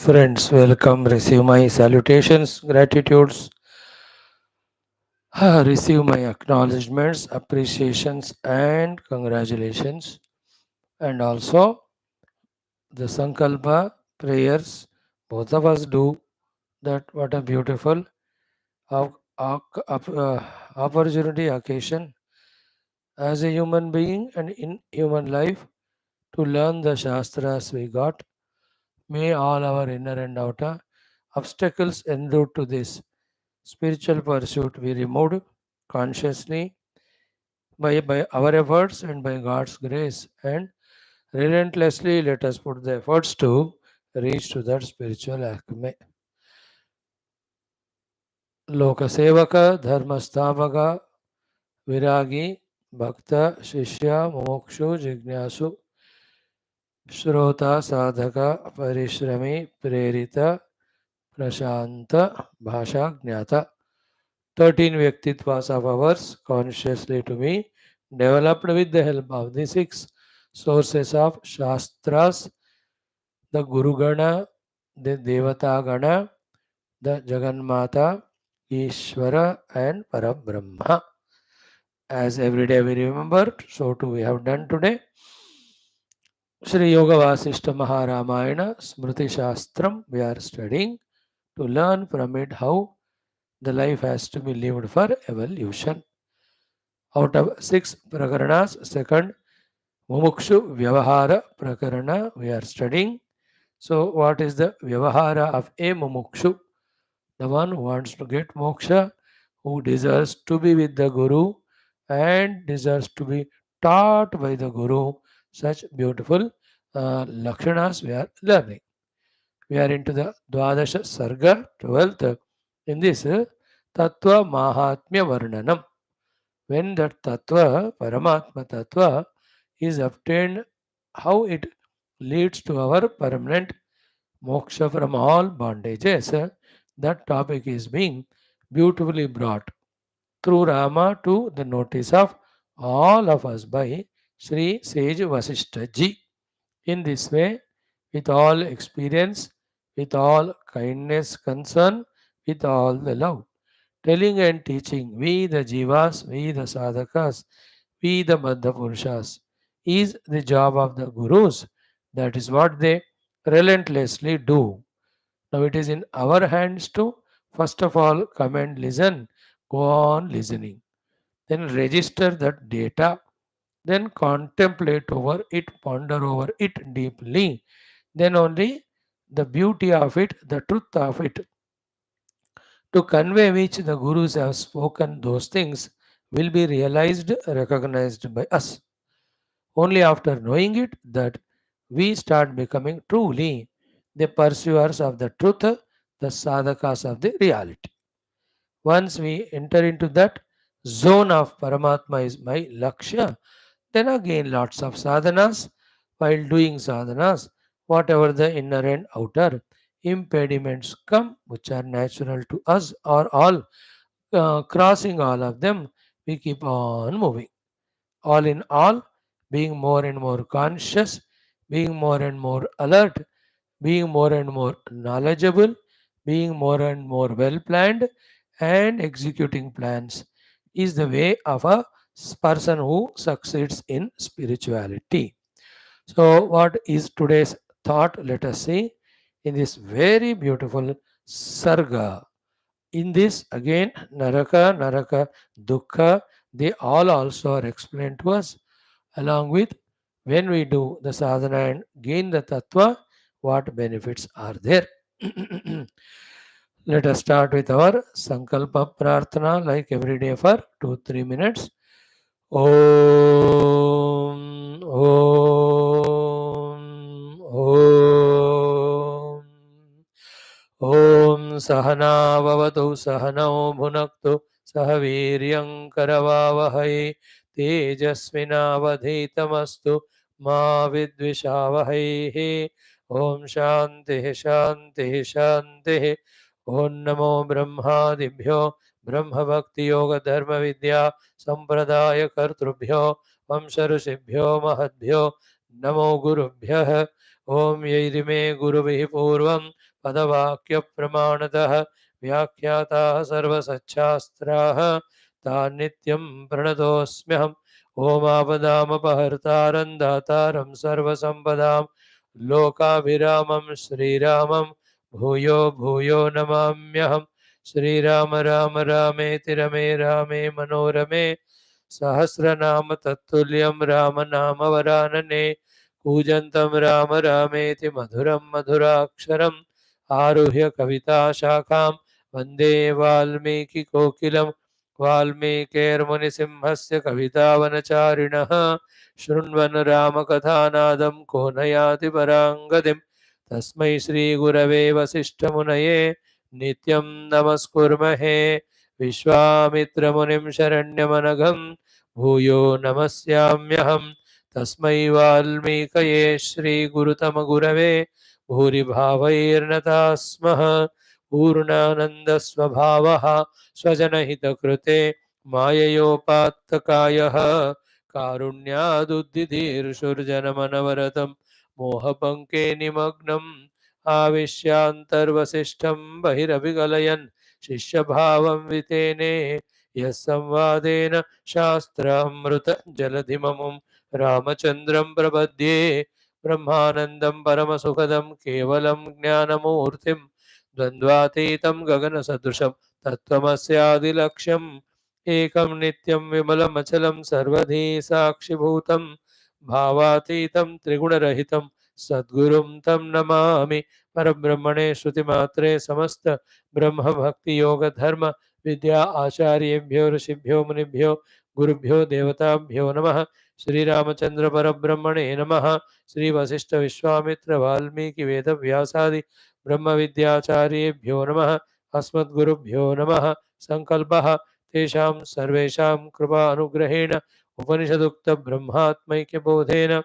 Friends, welcome. Receive my salutations, gratitudes. Receive my acknowledgements, appreciations, and congratulations. And also the Sankalpa prayers. Both of us do that. What a beautiful opportunity, occasion as a human being and in human life to learn the Shastras we got. May all our inner and outer obstacles en route to this spiritual pursuit be removed consciously by our efforts and by God's grace, and relentlessly let us put the efforts to reach to that spiritual acme. Lokasevaka, Dharmasthavaka, Viragi, Bhakta, Shishya, Mumukshu, Jignasu, Shrota, Sadhaka, Parishrami, Prerita, Prashanta, Bhasha, Jnata. 13 Vyaktitvas of ours consciously to be developed with the help of the 6 sources of Shastras, the Guru Gana, the Devata Gana, the Jagannatha, Ishvara, and Parabrahma. As every day we remember, so too we have done today. Shri Yoga Vaashishtha Maha Ramayana Smriti Shastram we are studying to learn from it how the life has to be lived for evolution. Out of 6 Prakaranas, second Mumukshu Vyavahara Prakarana we are studying. So, what is the Vyavahara of a Mumukshu? The one who wants to get moksha, who deserves to be with the Guru and deserves to be taught by the Guru. Such beautiful Lakshanas we are learning. We are into the Dwadasha Sarga, 12th. In this, Tattwa Mahatmya Varnanam. When that Tattva, Paramatma Tattva, is obtained, how it leads to our permanent moksha from all bondages, that topic is being beautifully brought through Rama to the notice of all of us by Sri Sage Vashishtha ji. In this way, with all experience, with all kindness, concern, with all the love, telling and teaching, we the Jivas, we the Sadhakas, we the Madhya Purushas, is the job of the Gurus. That is what they relentlessly do. Now it is in our hands to, first of all, come and listen, go on listening, then register that data, then contemplate over it, ponder over it deeply, then only the beauty of it, the truth of it, to convey which the Gurus have spoken, those things will be realized, recognized by us. Only after knowing it that we start becoming truly the pursuers of the truth, the sadhakas of the reality. Once we enter into that zone of Paramatma is my Lakshya, then again lots of sadhanas. While doing sadhanas, whatever the inner and outer impediments come, which are natural to us or all, crossing all of them, we keep on moving. All in all, being more and more conscious, being more and more alert, being more and more knowledgeable, being more and more well planned, and executing plans is the way of a person who succeeds in spirituality. So, what is today's thought? Let us see in this very beautiful Sarga. In this, again, Naraka, Dukkha, they all also are explained to us, along with when we do the sadhana and gain the tattva, what benefits are there. Let us start with our Sankalpa Prarthana like every day for 2-3 minutes. Om, Om, Om. Om Sahana Vavatu Sahanao Bhunaktu Sahaviryam Karavavahai Tejasvinavadhitamastu Ma Vidvishavahai. Om Shanti Shanti Shanti. Om Namo Brahmadibhyo Brahma Bhakti Yoga Dharma Vidya Sampradaya Kartrubhyo Vamsharusibhyo Mahadbhyo Namo Gurubhyah. ओम यैरिमे गुरुभिः पूर्वं पदवाक्यप्रमाणतः व्याख्याताः सर्वसच्छास्त्राः तान् नित्यं प्रणतोऽस्म्यहम्। ओम आपदामपहर्तारं दातारं सर्वसम्पदां लोकाभिरामं श्रीरामं भूयो भूयो नमाम्यहम्। श्रीराम राम रामेति रमे रामे मनोरमे सहस्रनाम तत्तुल्यं राम नाम वरानने। कूजन्तं राम रामेति मधुरं मधुराक्षरम् आरुह्य कविताशाखां वन्दे वाल्मीकिकोकिलं। वाल्मीकिर्मुनिसिंहस्य कवितावनचारिणः शृण्वन् रामकथानादं को न याति पराङ्गतिम्। तस्मै श्रीगुरवे वसिष्ठमुनये नित्यं नमस्कुर्महे। विश्वामित्रमुनिं शरण्यमनघं भूयो नमस्याम्यहम्। तस्मै वाल्मीकये श्रीगुरुतमगुरवे भूरिभावैर्नताः स्मः। पूर्णानन्दस्वभावः स्वजनहितकृते माययोपात्तकायः कारुण्यादुद्दिधीर्षुर्जनमनवरतं मोहपङ्के निमग्नम् आविश्यान्तर्वसिष्ठं बहिरभिगलयन् शिष्यभावं वितेने। यः संवादेन शास्त्रामृतजलधिममुं रामचन्द्रं प्रपद्ये। ब्रह्मानन्दं परमसुखदं केवलं ज्ञानमूर्तिं द्वन्द्वातीतं गगनसदृशं तत्त्वमस्यादिलक्ष्यम्। एकं नित्यं विमलमचलं सर्वधी साक्षिभूतं भावातीतं त्रिगुणरहितं सद्गुरुं तं नमामि। परब्रह्मणे श्रुतिमात्रे समस्त ब्रह्मभक्तियोगधर्म विद्या आचार्येभ्यो ऋषिभ्यो मुनिभ्यो गुरुभ्यो देवताभ्यो नमः। श्रीरामचंद्र परब्रह्मणे नमः। श्री वशिष्ठ विश्वामित्र वाल्मीकि वेद व्यासादि ब्रह्म विद्याचार्येभ्यो नमः। अस्मद्गुरुभ्यो नमः। संकल्पः तेषां सर्वेषां कृपा अनुग्रहेण उपनिषदुक्त ब्रह्मात्मैक्य बोधेन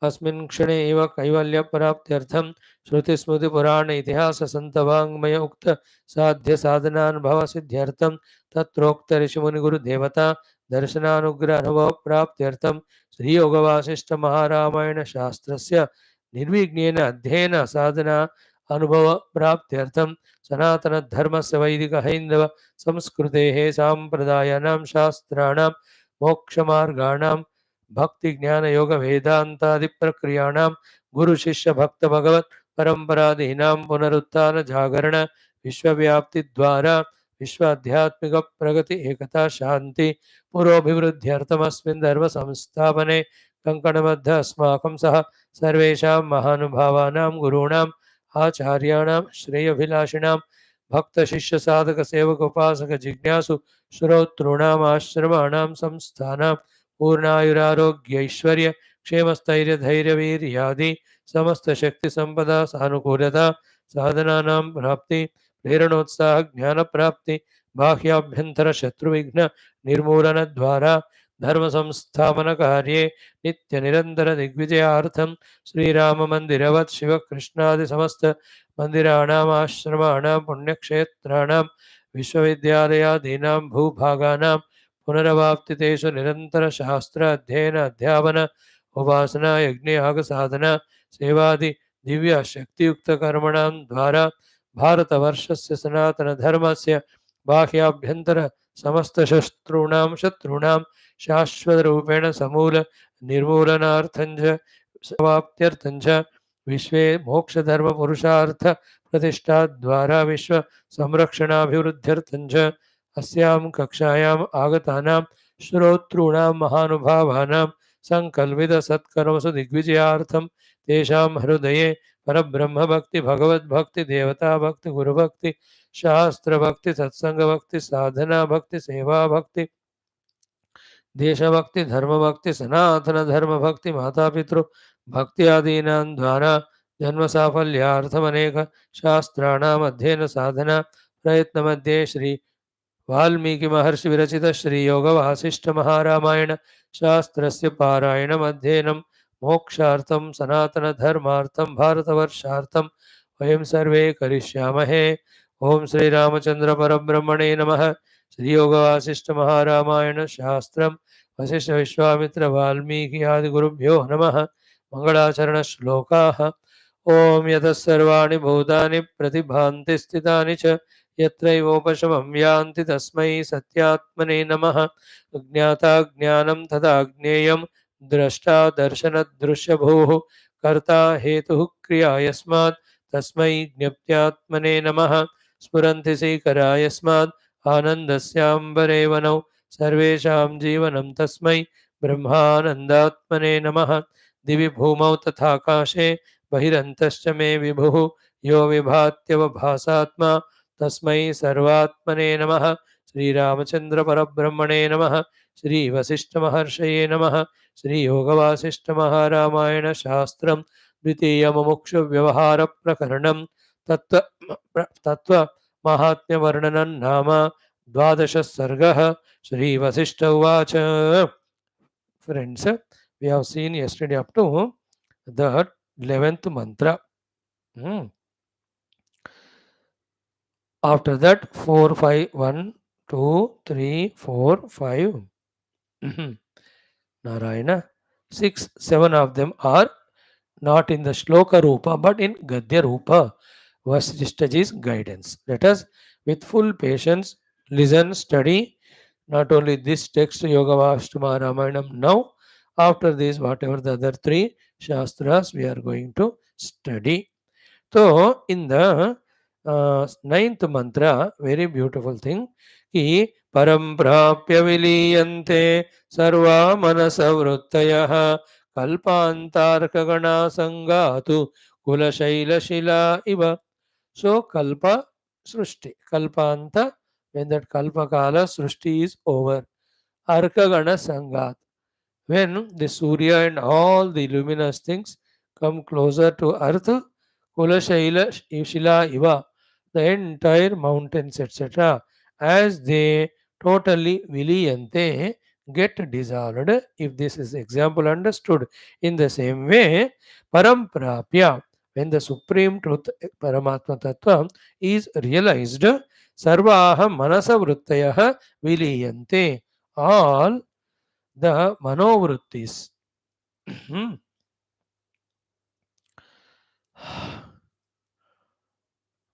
अस्मिन् क्षणे एव कैवल्यप्राप्त्यर्थं श्रुतिस्मृतिपुराण इतिहास सन्तवाङ्मय उक्त साध्य साधनानुभवसिद्ध्यर्थं तत्रोक्त ऋषिमुनिगुरुदेवता दर्शनानुग्रह अनुभव प्राप्त्यर्थं श्रीयोगवासिष्ठ महारामायण शास्त्रस्य निर्विघ्नेन अध्ययन साधना अनुभव प्राप्त्यर्थं सनातन धर्मस्य वैदिक हैन्दव संस्कृतेः साम्प्रदायानां शास्त्राणां मोक्षमार्गाणां भक्ति ज्ञान योग वेदांतादि प्रक्रियाणां गुरु शिष्य भक्त भगवत परंपरादीनां पुनरुत्थान जागरण विश्वव्याप्ति द्वारा विश्व आध्यात्मिक प्रगति एकता शांति पुरोभिवृद्ध्यर्थमस्मिन् धर्म संस्थापने कंकणबद्ध अस्माकं सह सर्वेषां महानुभावानां गुरूणाम् आचार्याणां श्रेयोभिलाषिणां भक्त शिष्य साधक सेवक उपासक जिज्ञासु श्रोतॄणाम् आश्रमाणां संस्थानां पूर्णायुरारोग्य ऐश्वर्य क्षेमस्थैर्य धैर्य वीर्यादि समस्त शक्ति संपदा सानुकूलता साधनानां प्राप्ति प्रेरणोत्साह ज्ञान प्राप्ति बाह्याभ्यंतर शत्रुविघ्न निर्मूलन द्वारा धर्म संस्थापन कार्ये नित्य निरंतर दिग्विजयार्थं श्रीराम मंदिरवत् शिव कृष्णादि समस्त मंदिराणाम् आश्रमाणां पुण्यक्षेत्राणां विश्वविद्यालयादीनां भूभागानां पुनरवाप्तितेषु निरंतर शास्त्र अध्ययन अध्यापन उपासना यज्ञ याग साधना सेवादि दिव्य शक्तियुक्त कर्मणां द्वारा भारतवर्षस्य सनातन धर्मस्य बाह्याभ्यंतर समस्त शत्रूणां शाश्वत रूपेण समूल निर्मूलनार्थं च समाप्त्यर्थं च विश्वे मोक्ष धर्म पुरुषार्थ प्रतिष्ठा द्वारा विश्व संरक्षणाभिवृद्ध्यर्थं च अस्यां कक्षायाम् आगतानां श्रोतॄणां महानुभावानां संकल्पित सत्कर्मसु दिग्विजयार्थं तेषां हृदये परब्रह्म भक्ति भगवत भक्ति देवता भक्ति गुरु भक्ति शास्त्र भक्ति सत्संग भक्ति साधना भक्ति सेवा भक्ति देशभक्ति धर्मभक्ति सनातन धर्म भक्ति माता पितृ भक्ति आदीनां द्वारा जन्म साफल्यार्थम अनेक शास्त्राणाम् अध्ययन साधना प्रयत्न मध्ये श्री वाल्मीकि महर्षि विरचित श्री योग वासिष्ठ महारामायण शास्त्रस्य पारायणम् अध्ययनं मोक्षार्थं सनातन धर्मार्थं भारतवर्षार्थं वयं सर्वे करिष्यामहे। ओम श्री रामचंद्र परब्रह्मणे नमः। श्री योग वासिष्ठ महारामायण शास्त्रम वशिष्ठ विश्वामित्र वाल्मीकि आदि गुरुभ्यो नमः। मंगलाचरण श्लोकाः। ओम यतः सर्वाणि भूतानि प्रतिभान्ति स्थितानि च यत्रैवोपशमं यान्ति तस्मै सत्यात्मने नमः। ज्ञाता ज्ञानं तथा ज्ञेयं द्रष्टा दर्शनदृश्यभूः कर्ता हेतुः क्रिया यस्मात् तस्मै ज्ञप्त्यात्मने नमः। स्फुरन्ति सीकरा यस्मात् आनन्दस्याम्बरे वनौ सर्वेषां जीवनं तस्मै ब्रह्मानन्दात्मने नमः। दिवि भूमौ तथाकाशे बहिरन्तश्च मे विभुः यो विभात्यवभासात्मा तस्मै सर्वात्मने नमः। श्रीरामचन्द्रपरब्रह्मणे नमः। श्रीवसिष्ठमहर्षये नमः। श्रीयोगवासिष्ठमहारामायणशास्त्रं द्वितीयमुमुक्षुव्यवहारप्रकरणं तत्त्वमाहात्म्यवर्णनं नाम द्वादश सर्गः। श्रीवसिष्ठ उवाच। Friends, we have seen yesterday up to the 11th mantra. After that, 4, 5, 1, 2, 3, 4, 5. Narayana. 6, 7 of them are not in the shloka rupa but in gadya rupa. Vashishthaji's guidance. Let us, with full patience, listen, study not only this text, Yoga Vaashishtha Ramayanam now, after this, whatever the other three Shastras we are going to study. So, in the ninth mantra, very beautiful thing, ki param prapya viliyante sarva manasa vrittayah kalpantarka gana sangatu kula shaila shila iva. So, kalpa srushti, kalpanta, when that kalpa kala srushti is over, arka gana sangat, when the Surya and all the luminous things come closer to earth, Kula Shaila Shila Iva, the entire mountains, etc., as they totally viliyante get dissolved. If this is example understood in the same way, Paramprapya, when the supreme truth Paramatma Tattva is realized, Sarvaha Manasa Vrittayah viliyante, all the manovrittis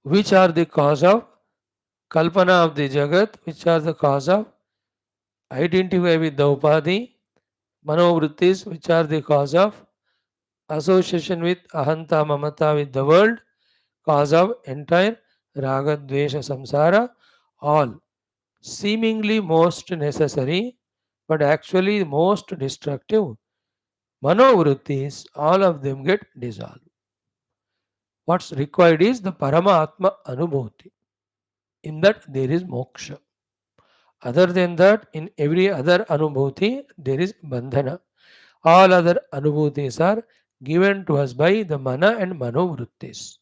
which are the cause of kalpana of the jagat, which are the cause of identify with the upadhi, manovrittis, which are the cause of association with ahanta mamata with the world, cause of entire raga dvesha samsara, all seemingly most necessary but actually most destructive manovrittis, all of them get dissolved. What's required is the Paramatma Anubhuti. In that there is moksha. Other than that, in every other Anubhuti, there is bandhana. All other Anubhutis are given to us by the Mana and Manovrittis.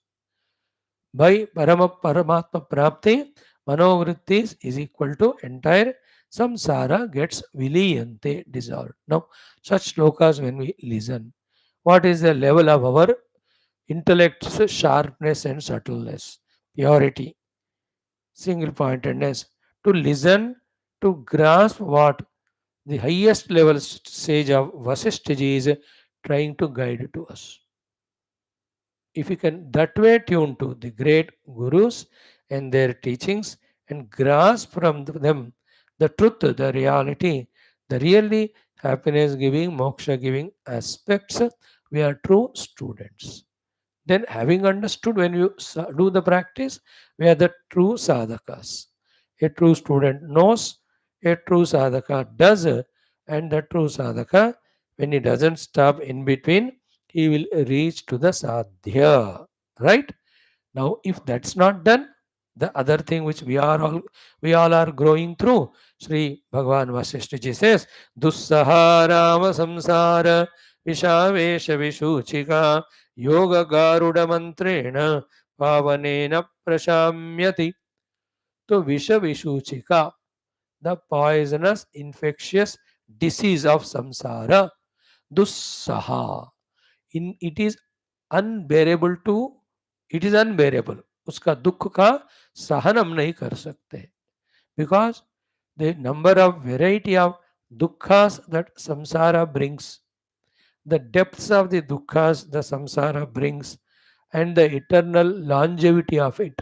By Paramatma Prapti, Manovrittis is equal to entire samsara gets viliyante dissolved. Now, such shlokas when we listen, what is the level of our intellect's sharpness and subtleness, purity, single pointedness, to listen, to grasp what the highest level sage of Vasishthaji is trying to guide to us. If you can that way tune to the great gurus and their teachings and grasp from them the truth, the reality, the really happiness giving, moksha giving aspects, we are true students. Then, having understood when you do the practice, we are the true sadhakas. A true student knows, a true sadhaka does, and the true sadhaka, when he doesn't stop in between, he will reach to the sadhya. Right? Now, if that's not done, the other thing which we all are growing through, Sri Bhagavan Vasishthaji says, Dussaharama samsara vishavesha vishuchika yoga garuda mantrena pavanena prashamyati. To visha vishuchika, the poisonous infectious disease of samsara, dussaha, in it is unbearable too, it is unbearable, उसका दुख का सहन हम नहीं कर सकते, because the number of variety of दुखास that samsara brings, the depths of the dukkha's the samsara brings, and the eternal longevity of it.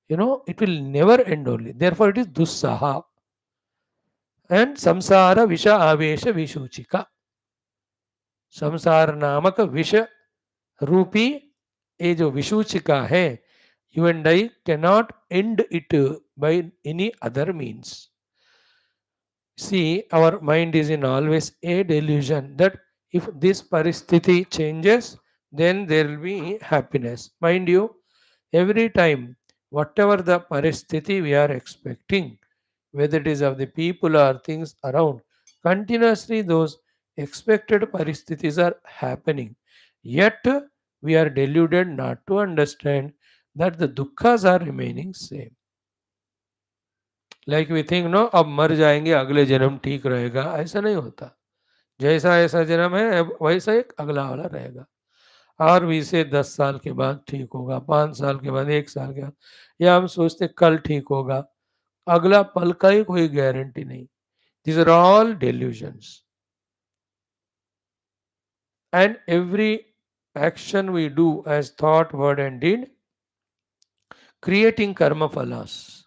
It will never end only. Therefore, it is dussaha. And samsara visha avesha vishuchika. संसार नामक विष रूपी ये जो विषूचिका है, you and I cannot end it by any other means. See, our mind is in always a delusion that if this paristhiti changes, then there will be happiness. Mind you, every time, whatever the paristhiti we are expecting, whether it is of the people or things around, continuously those expected paristhithis are happening. Yet, we are deluded not to understand that the dukkhas are remaining same. Like we think no अब मर जाएंगे अगले जन्म ठीक रहेगा, ऐसा नहीं होता. जैसा ऐसा जन्म है अब वैसा एक अगला वाला रहेगा. और भी से 10 साल के बाद ठीक होगा, 5 साल के बाद, 1 साल के बाद, या हम सोचते कल ठीक होगा, अगला पल का ही कोई गारंटी नहीं. These are all delusions. And every action we do as thought, word and deed, creating karma phalas.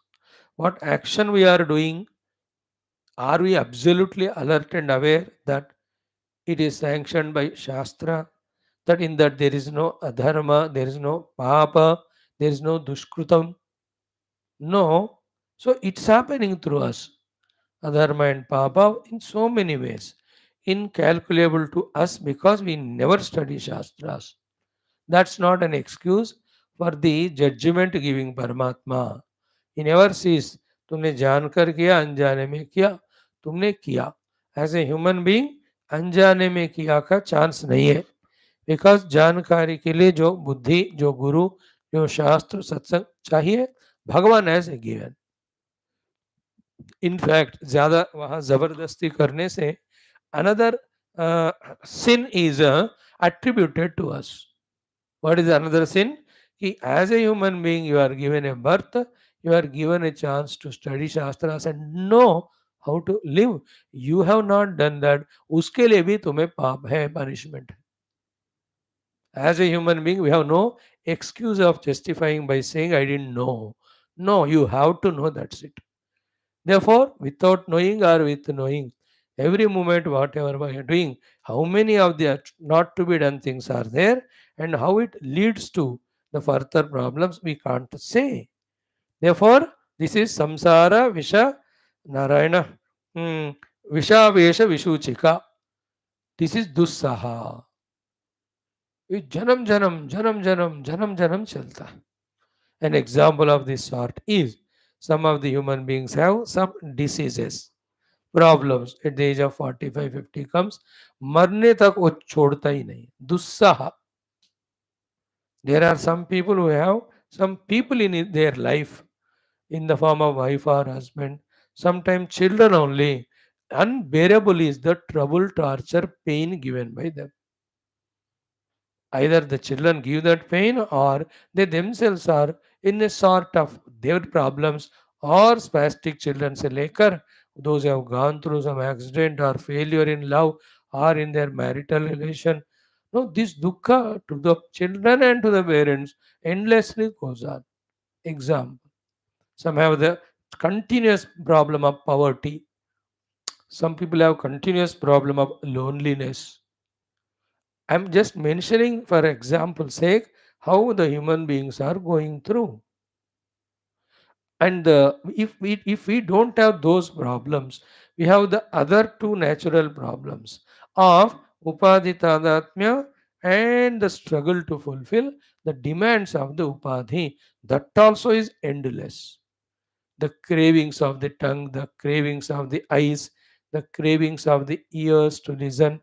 What action we are doing, are we absolutely alert and aware that it is sanctioned by Shastra, that in that there is no adharma, there is no papa, there is no dushkrutam? No. So it's happening through us. Adharma and papa in so many ways, incalculable to us because we never study Shastras. That's not an excuse for the judgment giving Paramatma. He never sees, तुमने जानकर किया, अनजाने में किया, तुमने किया. As a human being, अनजाने में किया का चांस नहीं है. बिकॉज जानकारी के लिए जो बुद्धि, जो गुरु, जो शास्त्र, सत्संग चाहिए, भगवान एज ए गिवन. इनफैक्ट ज्यादा वहां जबरदस्ती करने से another sin is attributed to us. What is another sin? Ki as a human being, you are given a birth, you are given a chance to study shastras and know how to live. You have not done that. उसके लिए भी तुम्हें पाप है, punishment. As a human being, we have no excuse of justifying by saying I didn't know. No, you have to know, that's it. Therefore, without knowing or with knowing, every moment, whatever we are doing, how many of the not to be done things are there and how it leads to the further problems, we can't say. Therefore, this is samsara visha narayana visha vesha vishuchika. This is dussaha. ये जन्म जन्म जन्म जन्म जन्म जन्म चलता है. An example of this sort is some of the human beings have some diseases, problems. At the age of 45, 50 comes, मरने तक वो छोड़ता ही नहीं. दुस्साह. There are some people who have some people in their life in the form of wife or husband, sometimes children only. Unbearable is the trouble, torture, pain given by them. Either the children give that pain or they themselves are in a sort of their problems, or spastic children se lekar those who have gone through some accident or failure in love or in their marital relation. No, this dukkha to the children and to the parents endlessly goes on. Example, some have the continuous problem of poverty. Some people have continuous problem of loneliness. I'm just mentioning for example's sake how the human beings are going through. And if we don't have those problems, we have the other two natural problems of upadhi tadatmya and the struggle to fulfill the demands of the upadhi. That also is endless. The cravings of the tongue, the cravings of the eyes, the cravings of the ears to listen,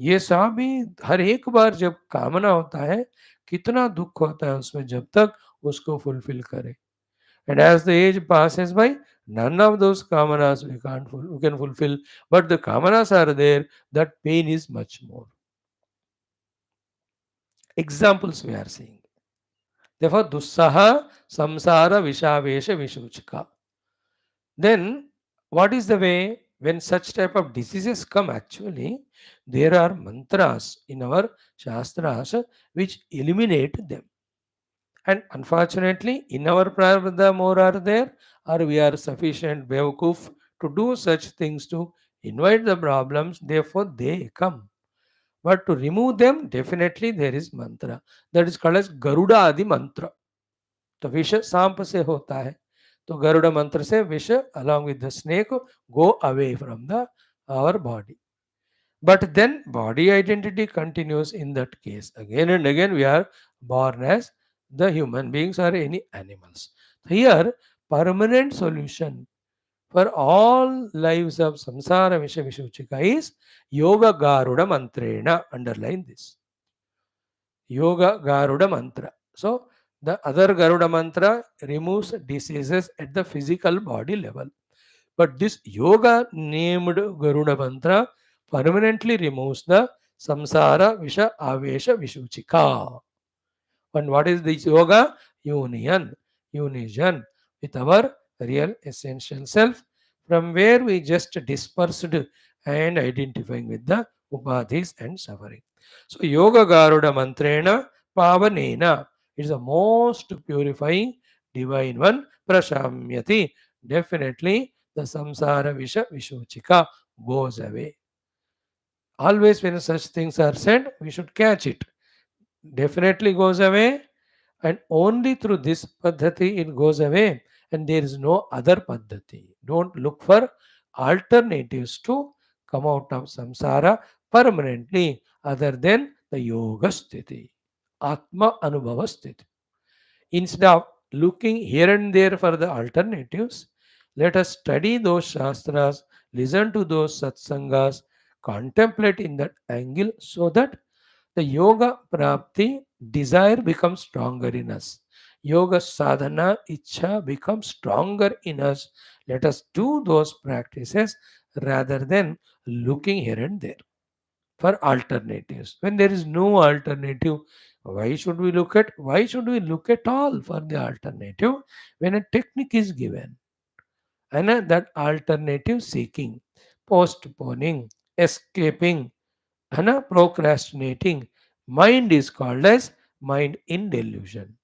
ये सब भी हर एक बार जब कामना होता है, कितना दुख होता है उसमें जब तक उसको फुलफिल करे. And as the age passes by, none of those kamanas we can fulfill, but the kamanas are there, that pain is much more. Examples we are seeing. Therefore, dussaha samsara vishavesha vishuchika. Then, what is the way? When such type of diseases come, actually, there are mantras in our Shastras which eliminate them. And unfortunately, in our prarabdha more are there, or we are sufficient Bevakuf to do such things to invite the problems, therefore they come. But to remove them, definitely there is mantra. That is called as Garuda Adi mantra. तो विष सांप से होता है, तो गरुड़ मंत्र से विष along with the snake go away from the our body. But then body identity continues in that case. Again and again we are born as the human beings or any animals. Here, permanent solution for all lives of samsara visha vishuchika is yoga garuda mantrena. Underline this. Yoga Garuda mantra. So the other Garuda mantra removes diseases at the physical body level. But this yoga named Garuda mantra permanently removes the samsara visha avesha vishuchika. And what is this yoga? Union, union with our real essential self, from where we just dispersed and identifying with the upadhis and suffering. So yoga garuda mantrena pavanena is the most purifying divine one. Prashamyati. Definitely the samsara visha vishuchika goes away. Always when such things are said, we should catch it. Definitely goes away, and only through this paddhati it goes away, and there is no other paddhati. Don't look for alternatives to come out of samsara permanently other than the yoga sthiti, atma anubhava sthiti. Instead of looking here and there for the alternatives, let us study those shastras, listen to those satsangas, contemplate in that angle, so that the yoga prapti desire becomes stronger in us. Yoga sadhana ichha becomes stronger in us. Let us do those practices rather than looking here and there for alternatives. When there is no alternative, why should we look at all for the alternative when a technique is given? And that alternative seeking, postponing, escaping, and procrastinating mind is called as mind in delusion.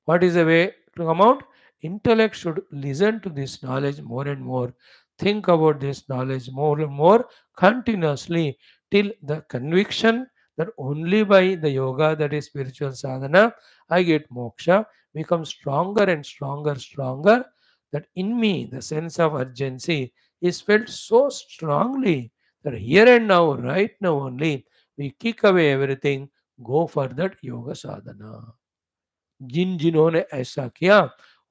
What is the way to come out? Intellect should listen to this knowledge more and more, think about this knowledge more and more continuously, till the conviction that only by the yoga, that is spiritual sadhana, I get moksha, becomes stronger and stronger, stronger. That in me, the sense of urgency is felt so strongly that here and now, right now only, we kick away everything, go for that yoga sadhana. जिन जिन्होंने ऐसा किया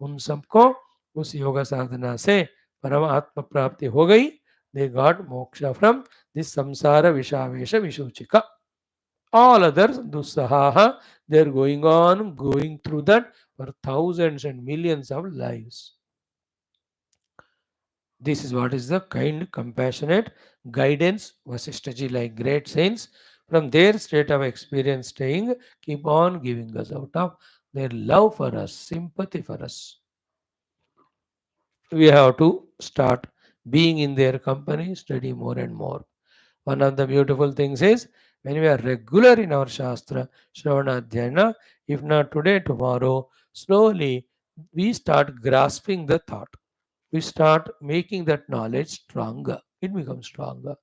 उन सबको उस योगा साधना से परम आत्म प्राप्ति हो गई. They got moksha from this samsara vishavesha vishuchika. All others dusahaha, they are going through that for thousands and millions of lives. This is what is the kind, compassionate guidance Vasishthaji, like great saints, from their state of experience staying, keep on giving us out of their love for us, sympathy for us. We have to start being in their company, study more and more. One of the beautiful things is when we are regular in our Shastra, Shravana Dhyana, if not today, tomorrow, slowly we start grasping the thought. We start making that knowledge stronger. It becomes stronger,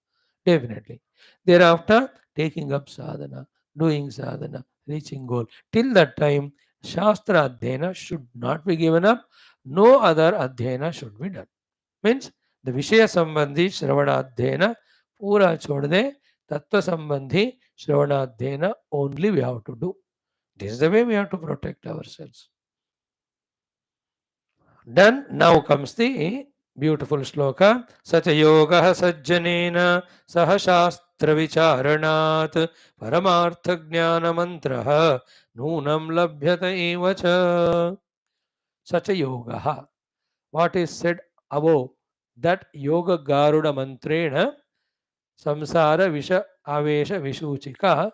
definitely. Thereafter, taking up sadhana, doing sadhana, reaching goal. Till that time, Shastra Adhyana should not be given up. No other Adhyana should be done. Means the Vishaya Sambandhi Shravana Adhyana pura chhod de, Tattva Sambandhi Shravana Adhyana only we have to do. This is the way we have to protect ourselves. Then now comes the beautiful shloka. Sacha yoga sajjanena saha shastra vicharanat paramartha jnana mantraha nunam labhyata evacha. Sacha yoga. What is said above, that yoga garuda mantrena samsara visha avesha vishuchika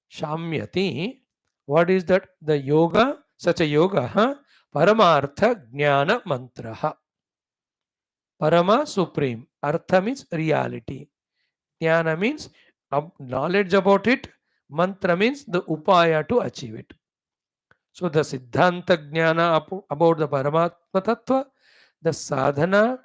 shamyati. What is that? The yoga, such a yoga, paramartha jnana mantraha. Parama, supreme. Artha means reality. Jnana means knowledge about it. Mantra means the upaya to achieve it. So the Siddhanta Jnana about the Paramatma Tattva, the sadhana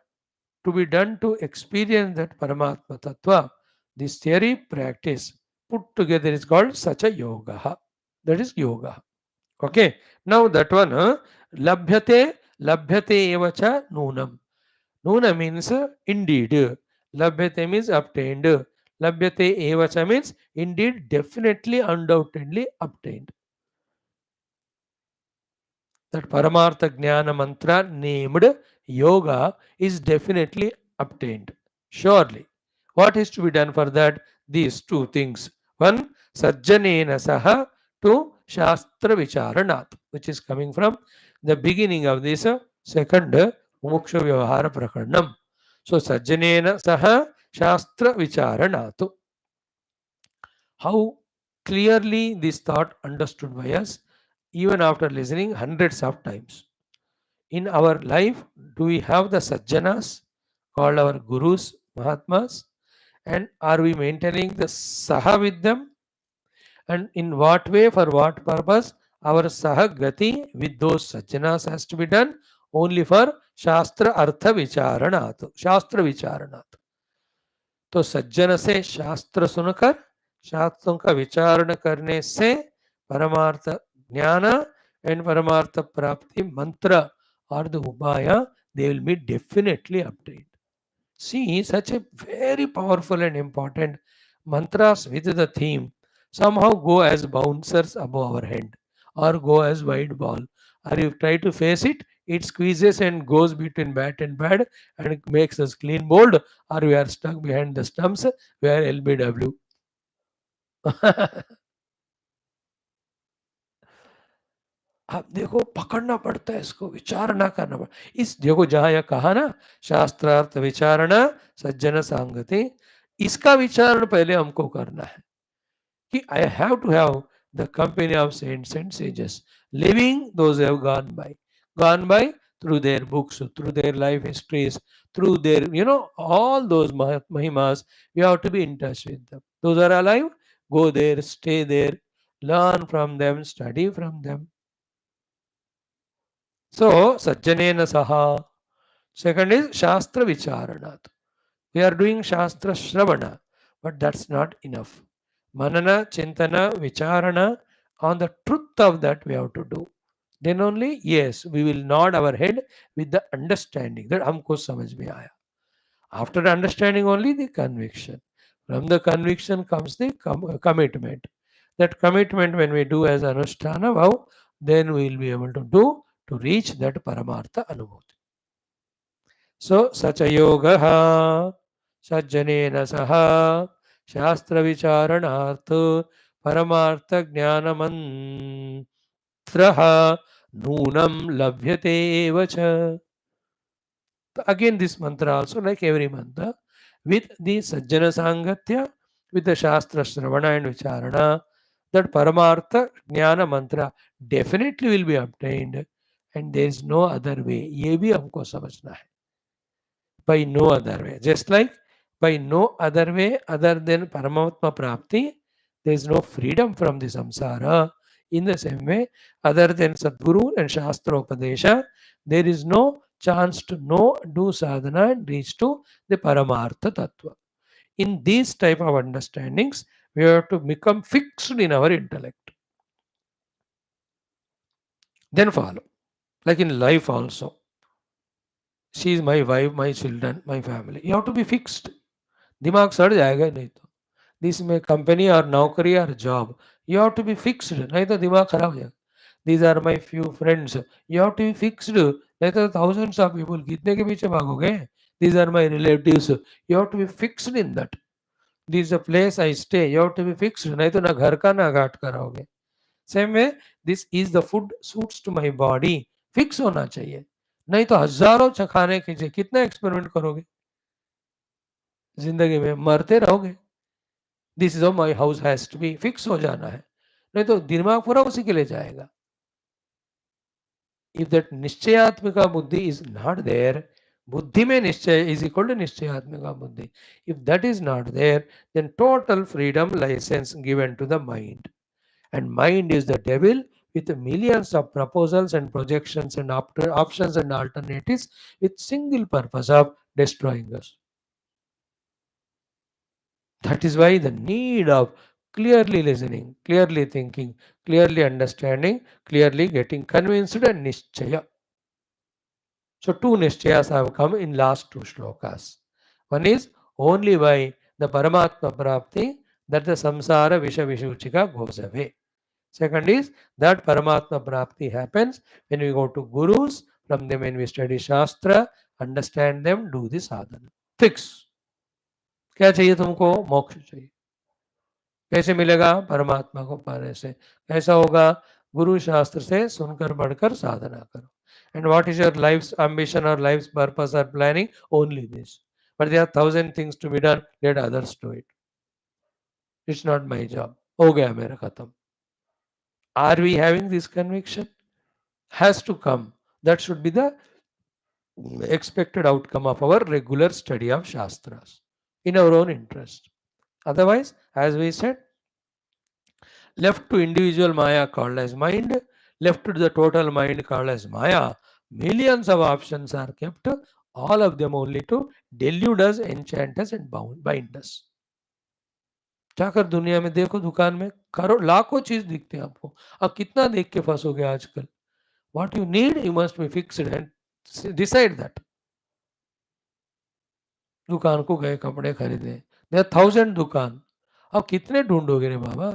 to be done to experience that Paramatma Tattva, this theory practice put together is called Sacha Yoga. That is yoga. Okay. Now that one, labhyate, labhyate evacha nunam. Nuna means indeed. Labhyate means obtained. Labhyate evacha means indeed, definitely, undoubtedly obtained. That Paramartha Jnana Mantra named yoga is definitely obtained. Surely. What is to be done for that? These two things. One, Sajjanena Saha, two, Shastra Vicharanat, which is coming from the beginning of this second Mumukshu Vyavahara Prakaranam. So, Sajjanena Saha, Shastra Vicharanatu. How clearly this thought understood by us, even after listening hundreds of times. In our life, do we have the Sajjanas called our Gurus, Mahatmas? And are we maintaining the Saha with them? And in what way, for what purpose? Our Sahagati with those Sajjanas has to be done only for Shastra Artha Vicharanat. Shastra Vicharanat. तो सज्जन से शास्त्र सुनकर शास्त्रों का विचारण करने से परमार्थ ज्ञान एंड परमार्थ प्राप्ति मंत्र or the upaya, they will be definitely obtained. See, such a very powerful and important mantras with the theme somehow go as bouncers above our head or go as wide ball. Or you try to face it, it squeezes and goes between bat and pad and it makes us clean bowled, or we are stuck behind the stumps, we are LBW. आप देखो पकड़ना पड़ता है इसको, विचारणा करना पड़ता इस देखो जहां यह कहा ना शास्त्रार्थ विचारणा सज्जन सांगति, इसका विचारण पहले हमको करना है कि I have to have the company of saints and sages living those have gone by through their books, through their life histories, through their all those mahimas. We have to be in touch with them. Those are alive, go there, stay there, learn from them, study from them. So, Sajjanena Saha. Second is Shastra Vicharanat. We are doing Shastra Shravana, but that's not enough. Manana, Chintana, Vicharana, on the truth of that we have to do. Then only, yes, we will nod our head with the understanding that हमको समझ में आया. After understanding only the conviction. From the conviction comes the commitment. That commitment when we do as Anushtana vow, then we will be able to do to reach that Paramartha Anubhuti. So, Sacha Yoga Sajjanena Saha Shastra Vicharanartha Paramartha Jnanamantraha Noonam Labhyate Evacha. Again, this mantra also, like every mantra, with the Sajjana Sangatya, with the Shastra Shravana and Vicharana, that Paramartha Jnana mantra definitely will be obtained, and there is no other way. ये भी हमको समझना है. By no other way. Just like by no other way other than Paramatma Prapti, there is no freedom from the samsara. In the same way, other than Sadguru and Shastra Upadesha, there is no chance to know, do sadhana and reach to the Paramartha Tattva. In these type of understandings, we have to become fixed in our intellect. Then follow. Like in life also. She is my wife, my children, my family. You have to be fixed. दिमाग सड़ जाएगा नहीं तो. This में company और नौकरी और job, you have to be fixed, नहीं तो दिमाग खराब हो जाएगा. These are my few friends, you have to be fixed, नहीं तो थाउजेंड्स ऑफ पीपल कितने के पीछे भागोगे. These are my relatives, you have to be fixed in that. This a place I stay, you have to be fixed, नहीं तो ना घर का ना घाट का रहोगे. Same way this is the food suits to my body, fix होना चाहिए, नहीं तो हजारों खाने कीजिए, कितना एक्सपेरिमेंट करोगे जिंदगी में, मरते रहोगे. This is my house has to be, fix हो जाना है, नहीं तो दिमाग पूरा उसी के लिए जाएगा. If that nishchayatmika buddhi is not there, Buddhi mein nishchay is equal to nishchayatmika buddhi. If that is not there, then total freedom license given to the mind. And mind is the devil with millions of proposals and projections and options and alternatives with single purpose of destroying us. That is why the need of clearly listening, clearly thinking, clearly understanding, clearly getting convinced and nishchaya. So two nishchayas have come in last two shlokas. One is only by the Paramatma Prapti that the samsara visha vishuchika goes away. Second is that Paramatma Prapti happens when we go to Gurus, from them when we study Shastra, understand them, do the sadhana. Fix. क्या चाहिए तुमको? मोक्ष चाहिए. कैसे मिलेगा? परमात्मा को पाने से. कैसा होगा? गुरु शास्त्र से सुनकर पढ़कर साधना करो. And what is your life's ambition or life's purpose or planning? Only this. But there are 1,000 things to be done. Let others do it. It's not my job. हो गया मेरा खत्म. Are we having this conviction? Has to come. That should be the expected outcome of our regular study of Shastras in our own interest. Otherwise, as we said, left to individual Maya called as mind, left to the total mind called as Maya, millions of options are kept, all of them only to delude us, enchant us and bind us. जाकर दुनिया में देखो, दुकान में करोड़ लाखों चीज दिखते हैं आपको. अब कितना देख के फंसोगे आजकल. What you need, you must be fixed and decide that. दुकान को गए कपड़े खरीदे, देयर 1,000 दुकान. अब कितने ढूंढोगे रे बाबा.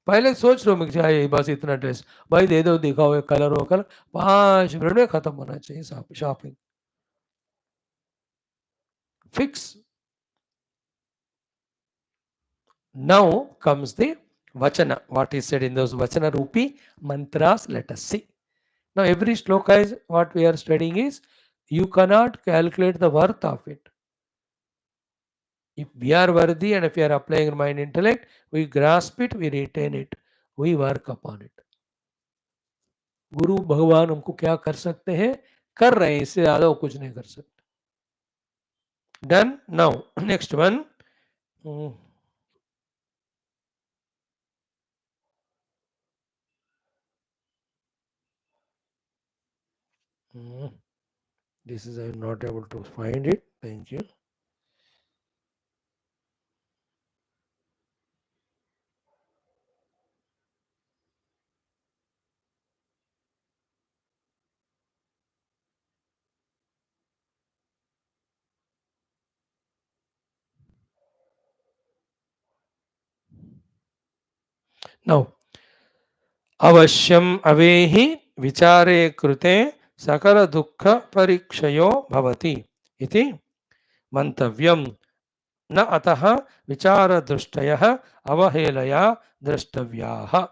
पहले सोच लो, मुझे चाहिए बस इतना ड्रेस, भाई दे दो, दिखाओ एक कलर वो कलर, 5 मिनट में खत्म होना चाहिए shopping. Fix. Now comes the Vachana. What is said in those Vachana Rupi mantras, let us see. Now every shloka is what we are studying is, you cannot calculate the worth of it. If we are worthy and if we are applying mind intellect, we grasp it, we retain it, we work upon it. गुरु भगवान हमको क्या कर सकते हैं? कर रहे हैं, इससे ज्यादा वो कुछ नहीं कर सकते. Done. Now next one. This is, I am not able to find it. Thank you. Now, अवश्यम अवेहि विचारे कृते सकल दुःख परीक्षयो भवति इति मंतव्यम न अतः विचार दृष्टयः अवहेलया द्रष्टव्याः.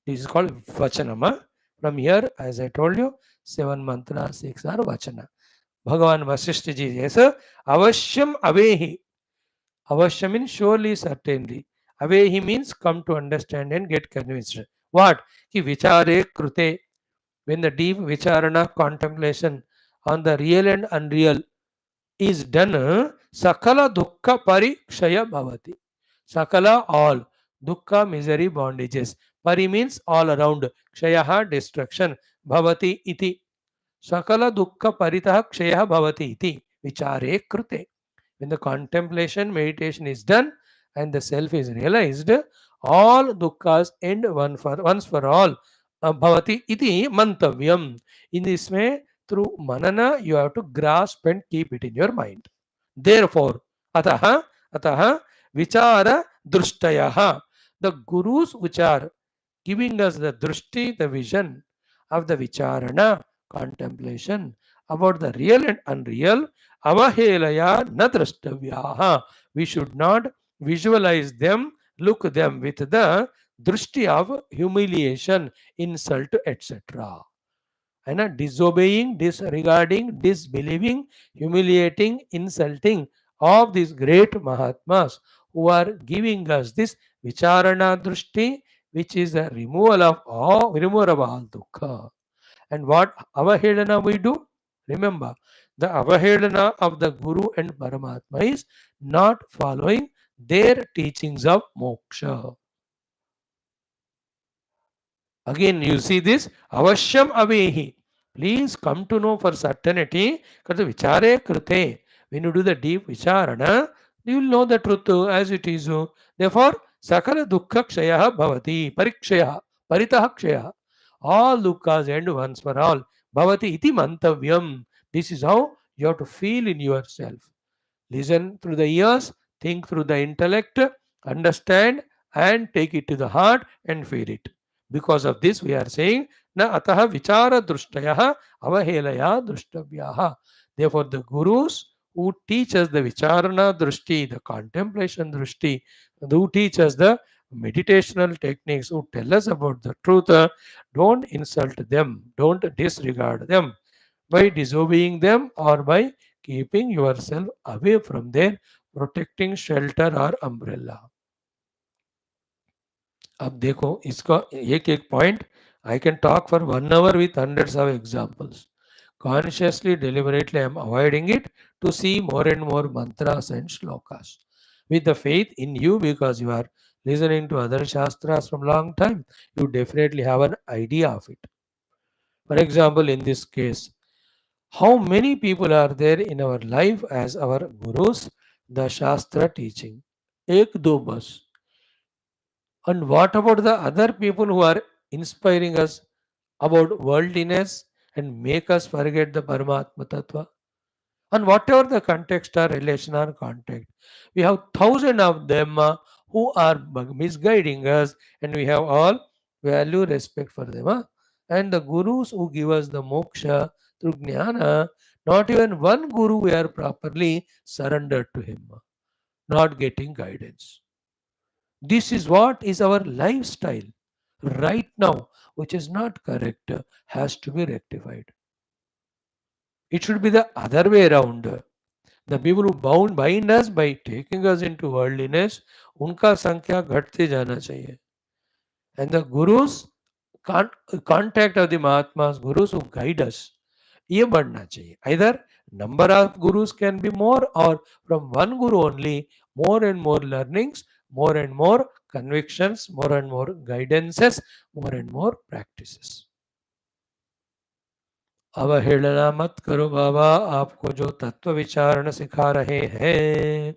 This is called Vachanama. From here, as I told you, 7 mantras, 6 are Vachana. Bhagavan Vaashishtha ji says, Avashyam Avehi. Avashyam means surely, certainly. Avehi means come to understand and get convinced. What? Ki vichare krute. When the deep vicharana, contemplation on the real and unreal is done, sakala dukkha parikshaya bhavati. Sakala, all. Dukkha, misery, bondages. Pari means all around. Kshayaha, destruction. Bhavati iti. Sakala dukkha paritah kshayaha bhavati iti. Vichare krute. When the contemplation, meditation is done and the self is realized, all dukkha's end once for all. Bhavati iti mantavyam. In this way, through manana, you have to grasp and keep it in your mind. Therefore, ataha vichara drushtayah. The gurus which are giving us the drushti, the vision of the vicharana, contemplation about the real and unreal, avahelaya na drashtavyah. We should not visualize them, look them with the drushti of humiliation, insult, etc. And disobeying, disregarding, disbelieving, humiliating, insulting of these great Mahatmas who are giving us this vicharana drushti, which is a removal of all dukkha. And what avahedana we do? Remember, The avahelana of the Guru and Paramatma is not following their teachings of moksha. Again, you see this avashyam avehi. Please come to know for certainty. Because vichare krute. When you do the deep vicharana, you will know the truth as it is. Therefore, sakala dukkha kshayaha bhavati. Parikshayaha. Paritaha kshayaha. All dukkha's end once for all. Bhavati iti mantavyam. This is how you have to feel in yourself. Listen through the ears, think through the intellect, understand and take it to the heart and feel it. Because of this, we are saying, na ataha vichara drushtaya avahelaya drushtabhyaha. Therefore, the gurus who teach us the vicharana drushti, the contemplation drushti, who teach us the meditational techniques, who tell us about the truth, don't insult them, don't disregard them by disobeying them or by keeping yourself away from their protecting shelter or umbrella. अब देखो इसका एक एक point I can talk for 1 hour with hundreds of examples. Consciously, deliberately, I am avoiding it to see more and more mantras and shlokas. With the faith in you, because you are listening to other shastras from long time, you definitely have an idea of it. For example, in this case, how many people are there in our life as our gurus, the Shastra teaching? Ek do bas. And what about the other people who are inspiring us about worldliness and make us forget the Paramatma Tattva? And whatever the context or relation or context, we have thousands of them who are misguiding us, and we have all value respect for them. And the gurus who give us the moksha through jnana, not even one guru we are properly surrendered to him, not getting guidance. This is what is our lifestyle right now, which is not correct, has to be rectified. It should be the other way around. The people who bind us by taking us into worldliness, उनका संख्या घटते जाना चाहिए. And the gurus, contact of the Mahatmas, gurus who guide us, ये बढ़ना चाहिए. Either number of gurus can be more, or from one guru only, more and more learnings, more and more convictions, more and more guidances, more and more practices. अवहेलना मत करो बाबा, आपको जो तत्व विचारण सिखा रहे हैं.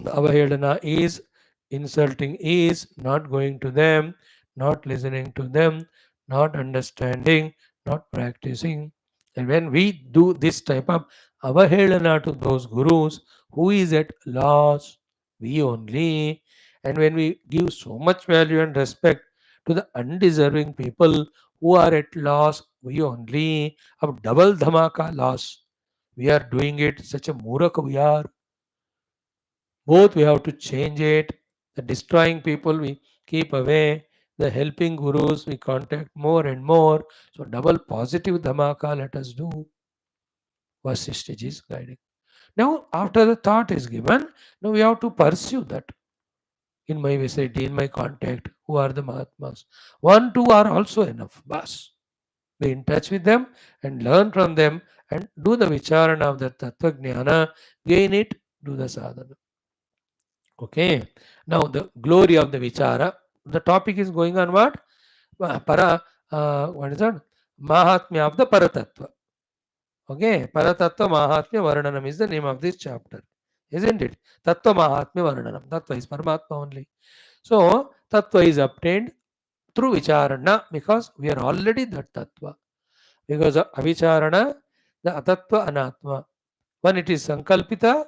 Avahelana is insulting, is not going to them, not listening to them, not understanding, not practicing. And when we do this type of avahelana to those gurus, who is at loss? We only. And when we give so much value and respect to the undeserving people who are at loss, we only have double dhamaka loss. We are doing it, such a murak we are. Both we have to change it. The destroying people we keep away. The helping gurus we contact more and more. So double positive dhamaka let us do. Vaashishtha is guiding. Now after the thought is given, now we have to pursue that. In my vicinity, in my contact, who are the Mahatmas. 1, 2 are also enough. Bas. Be in touch with them and learn from them and do the vicharana of the Tattva Jnana. Gain it, do the sadhana. Okay. Now the glory of the vichara. The topic is going on what? What is that? Mahatmya of the Paratattva. Okay. Paratattva Mahatmya Varnanam is the name of this chapter. Isn't it? Tattva Mahatmya Varnanam. Tattva is Paramatma only. So Tattva is obtained through vicharana, because we are already that Tattva. Because of avicharana, the Atattva Anatma. When it is Sankalpita,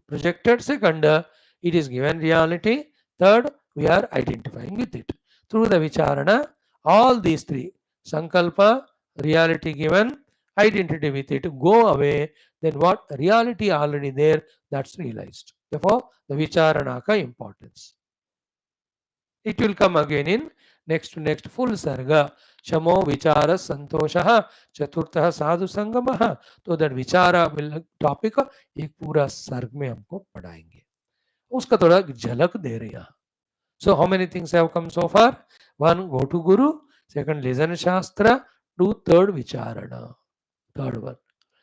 projected. Second, it is given reality. Third, we are identifying with it. Through the vicharana, all these three, Sankalpa, reality given, identity with it, go away. Then what? Reality already there, that's realized. Therefore, the vicharana ka importance. It will come again in next full sarga. Shamo vichara santosha chaturtha sadhu sangamaha. तो that विचारा topic एक पूरा सर्ग में हमको पढ़ाएंगे. उसका थोड़ा झलक दे रहे हैं. So how many things have come so far? 1, go to guru. 2, listen shastra. 2, third vicharana. Third one.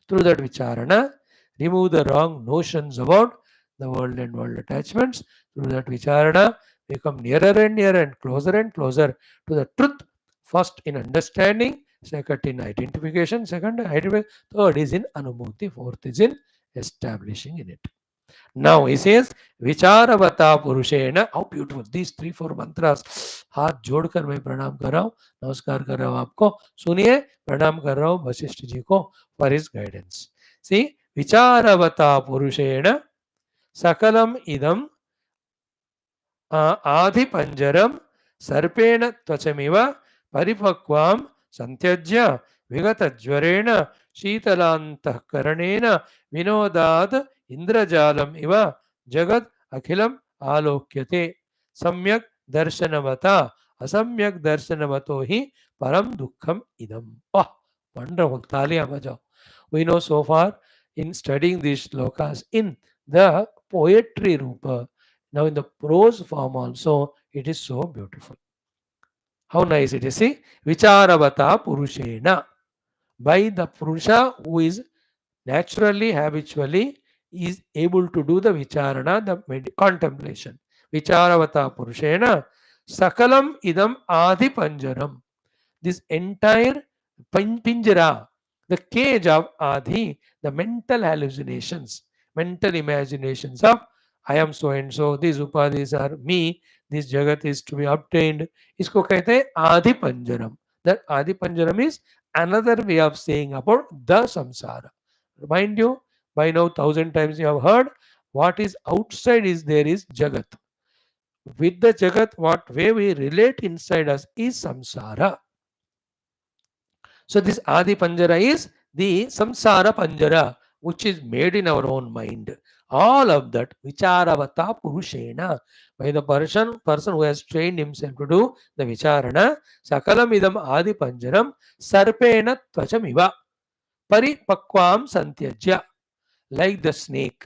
Through that vicharana, remove the wrong notions about the world and world attachments. Through that vicharana, become nearer and closer to the truth. First in understanding, second in identification, third is in anubhuti, fourth is in establishing in it. Now he says, Vicharavata Purushena. How beautiful. These 3-4 mantras. हाथ जोड़कर मैं प्रणाम कर रहा हूँ, नमस्कार कर रहा हूँ आपको. सुनिए, प्रणाम कर रहा हूँ वशिष्ठ जी को for his guidance. See, Vicharavata Purushena Sakalam Idam Adhipanjaram Sarpena Tvachamiva Paripakvam Santyajya Vigatajvarena Shitalantaharanena Vinodad Indrajalam Iva Jagat Akhilam Alokyate Samyak Darshanavata Asamyak Darshanavato Hi Param Dukkham Idam. Oh, wonderful. Talia bajao. We know so far in studying these shlokas in the poetry rupa. Now in the prose form also, it is so beautiful. How nice it is. See, Vicharavata Purushena. By the Purusha who is naturally, habitually, is able to do the Vicharana, the contemplation. Vicharavata Purushena. Sakalam idam adi panjaram. This entire pinjara, the cage of Adi, the mental hallucinations, mental imaginations of I am so and so, these upadhis are me, this jagat is to be obtained. इसको कहते हैं आदि पंजरम. That आदि पंजरम is another way of saying about the samsara. Remind you, by now 1,000 times you have heard, what is outside is there is jagat. With the jagat, what way we relate inside us is samsara. So this Adi Panjara is the Samsara Panjara, which is made in our own mind. All of that, Vicharavata Purushena, by the person who has trained himself to do the Vicharana, Sakalamidam Adi Panjaram, Sarpena Tvachamiva, Paripakvam Santyajya, like the snake.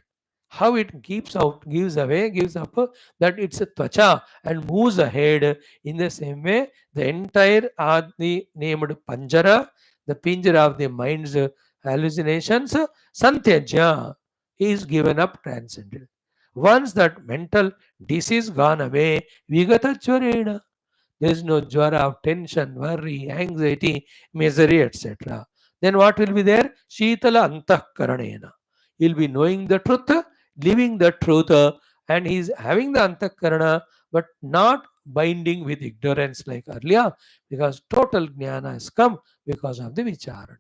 How it gives up that it's a tvacha and moves ahead. In the same way, the entire Adi named Panjara, the pinjara of the mind's hallucinations, Santyajya, is given up, transcended. Once that mental disease gone away, Vigata Chvarena, there is no jwara of tension, worry, anxiety, misery, etc. Then what will be there? Shitala antahkaranena. He'll be knowing the truth, living the truth, and he's having the antakarana, but not binding with ignorance like earlier, because total jnana has come because of the vicharana.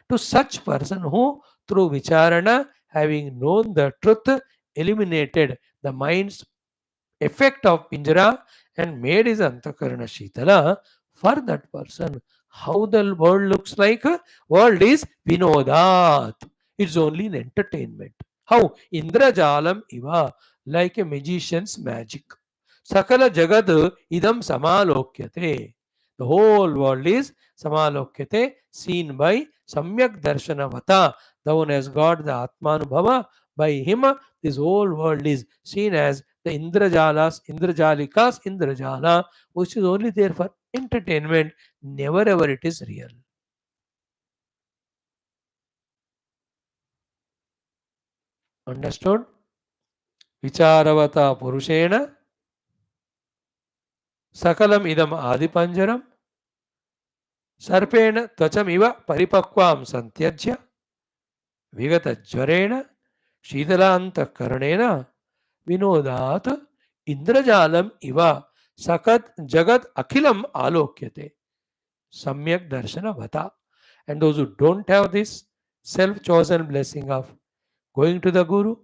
To such person who, through vicharana, having known the truth, eliminated the mind's effect of pinjara and made his antakarana shitala, for that person, how the world looks like? World is vinodat. It's only an entertainment. How? Indrajalam iva, like a magician's magic. Sakala jagad idam samalokyate. The whole world is samalokyate, seen by samyak darshanavata. The one has got the atmanubhava. By him, this whole world is seen as the Indrajalikas, Indrajala, which is only there for entertainment, never ever it is real. Understood? Vicharavata Purushena Sakalam idam Adipanjaram Sarpena Tvachamiva Paripakvam Santyajya Vigata Jvarena Shidalanta Karanena Vinodat Indrajalam Iva Sakat Jagat Akhilam Alokyate Samyak Darshana Vata. And those who don't have this self-chosen blessing of going to the Guru,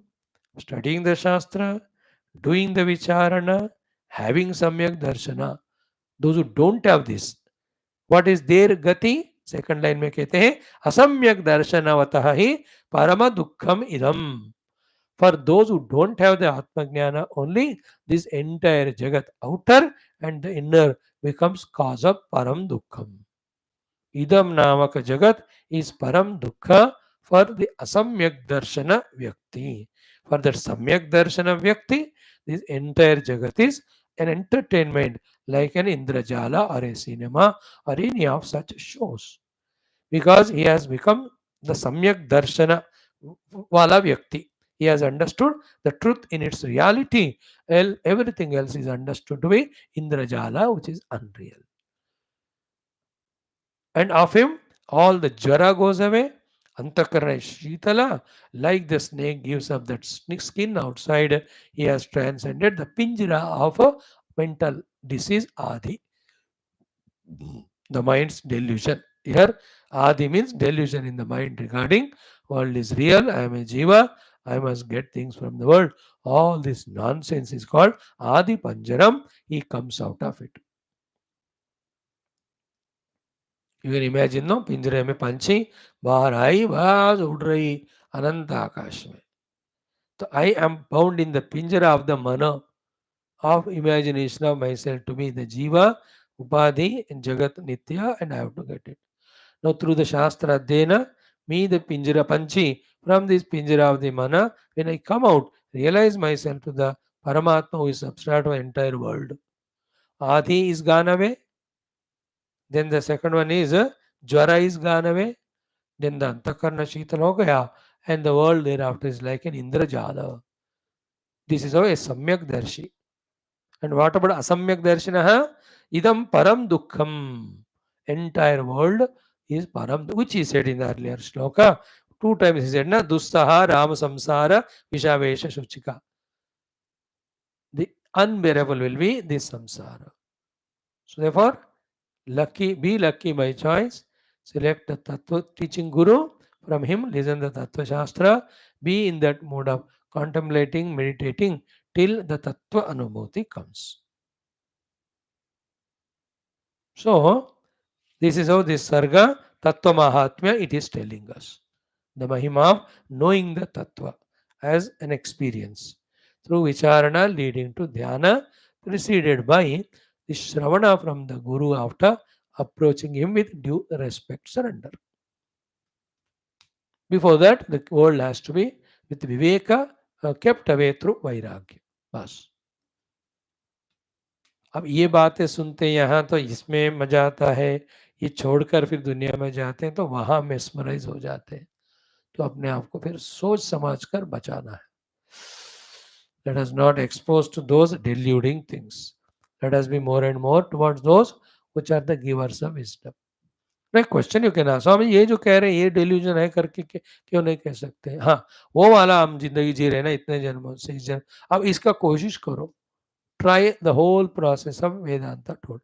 studying the Shastra, doing the Vicharana, having Samyak Darshana, those who don't have this, what is their gati? Second line में कहते हैं असम्यक दर्शनवतः ही parama dukkham idam. For those who don't have the Atma Jnana only, this entire Jagat outer and the inner becomes cause of Param Dukkham. Idam Namaka Jagat is Param Dukkha for the Asamyak Darshana Vyakti. For that Samyak Darshana Vyakti, this entire Jagat is an entertainment like an Indrajala or a cinema or any of such shows. Because he has become the Samyak Darshana wala Vyakti. He has understood the truth in its reality. Everything else is understood to be Indrajala, which is unreal. And of him, all the Jara goes away. Antakarana is Shitala. Like the snake gives up that skin outside, he has transcended the Pinjara of a mental disease Adi, the mind's delusion. Here, Adi means delusion in the mind regarding world is real, I am a Jiva, I must get things from the world. All this nonsense is called Adi Panjaram. He comes out of it. You can imagine, no? पिंजरे में पंछी बाहर आई, बस उड़ रही अनंत आकाश में. So I am bound in the pinjara of the mana of imagination of myself to be the jiva, upadhi, and jagat nitya, and I have to get it. Now through the shastra adhyana, me the pinjara panchi, from this pinjara of the mana, when I come out, realize myself to the Paramatma who is substratum of the entire world. Adi is gone away. Then the second one is Jwara is gone away. Then the Antakarna Sheetal ho gaya, and the world thereafter is like an Indrajala. This is how a Samyak Darshi. And what about Asamyak Darshinaha? Idam Param Dukkham. Entire world is Param, which he said in the earlier shloka. 2 times he said, na Dustaha Rama Samsara Vishavesha Shuchika. The unbearable will be this samsara. So therefore, be lucky by choice. Select the Tattva teaching Guru. From him, listen the Tattva Shastra. Be in that mode of contemplating, meditating till the Tattva Anubhuti comes. So, this is how this Sarga, Tattva Mahatmya, it is telling us. The Mahima of knowing the Tattva as an experience. Through Vicharana leading to Dhyana, preceded by the Shravana from the Guru after approaching him with due respect, surrender. Before that, the world has to be with Viveka kept away through Vairagya. बस. अब ये बातें सुनते हैं यहाँ तो इसमें मजा आता है, ये छोड़कर फिर दुनिया में जाते हैं तो वहां मेस्मराइज हो जाते हैं. तो अपने आप को फिर सोच समझ कर बचाना है. Let us not expose to those deluding things. Let us be more and more towards those which are the givers of wisdom. Like question you can ask, स्वामी ये जो कह रहे हैं ये delusion है करके क्यों नहीं कह सकते? हाँ, वो वाला हम जिंदगी जी रहे हैं ना इतने जन्मों से इस जन्म, अब इसका कोशिश करो. Try the whole process of Vedanta told.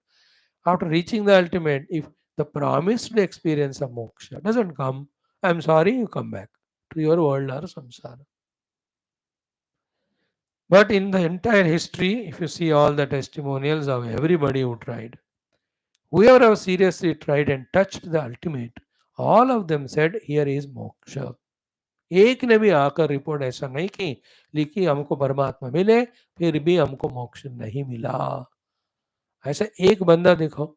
After reaching the ultimate, if the promised experience of moksha doesn't come, I'm sorry, you come back to your world or samsara. But in the entire history, if you see all the testimonials of everybody who tried, whoever have seriously tried and touched the ultimate, all of them said, here is moksha. एक ने भी आकर report ऐसा नहीं की लिखी हमको परमात्मा मिले फिर भी हमको मोक्ष नहीं मिला. ऐसा एक बंदा दिखाओ.